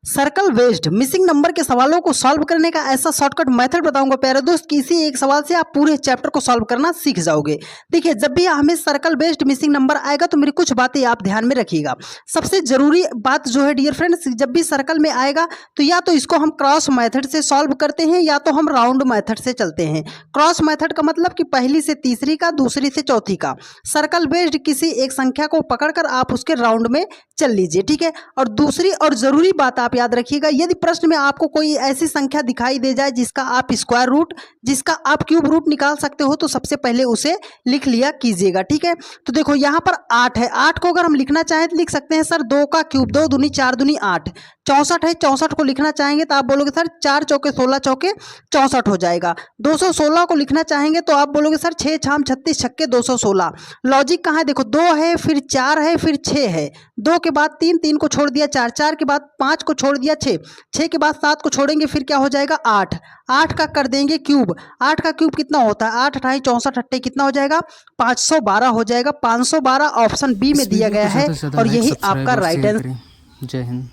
Circle based missing number के सवालों को सॉल्व करने का ऐसा शॉर्टकट मेथड बताऊंगा प्यारे दोस्त कि इसी एक सवाल से आप पूरे चैप्टर को सॉल्व करना सीख जाओगे। देखिए, जब भी हमें सर्कल बेस्ड मिसिंग नंबर आएगा तो मेरी कुछ बातें आप ध्यान में रखिएगा। सबसे जरूरी बात जो है डियर फ्रेंड्स, जब भी सर्कल में आएगा तो या तो इसको हम क्रॉस मेथड से सॉल्व करते हैं या तो हम राउंड मेथड से चलते हैं। क्रॉस मेथड का मतलब कि पहली से तीसरी का, दूसरी से चौथी का। सर्कल बेस्ड किसी एक संख्या को पकड़कर आप उसके राउंड में चल लीजिए, ठीक है। और दूसरी और जरूरी बात आप याद रखिएगा, यदि प्रश्न में आपको कोई ऐसी संख्या दिखाई दे जाए जिसका आप स्क्वायर रूट, जिसका आप क्यूब रूट निकाल सकते हो, तो सबसे पहले उसे लिख लिया कीजिएगा, ठीक है। तो देखो यहाँ पर 8 है, 8 को अगर हम लिखना चाहें तो लिख सकते हैं सर 2 का क्यूब, 2 दूनी 4 दूनी 8। 64 है, 64 को लिखना चाहेंगे तो आप बोलोगे सर 4 चौके 16 चौके 64 हो जाएगा। 216 को लिखना चाहेंगे तो आप बोलोगे सर 6 छाम 36 छक्के 216। लॉजिक कहाँ है, देखो 2 है, फिर 4 है, फिर 6 है, 2 के बाद 3, 3 को छोड़ दिया 4, 4 के बाद 5 को छोड़ दिया 6, 6 के बाद 7 को छोड़ेंगे, फिर क्या हो जाएगा 8, 8 का कर देंगे क्यूब। 8 का क्यूब कितना होता है, 8 अठाई 64 अट्ठे कितना हो जाएगा 512 हो जाएगा। 512 ऑप्शन बी में दिया गया है और यही आपका राइट आंसर। जय हिंद।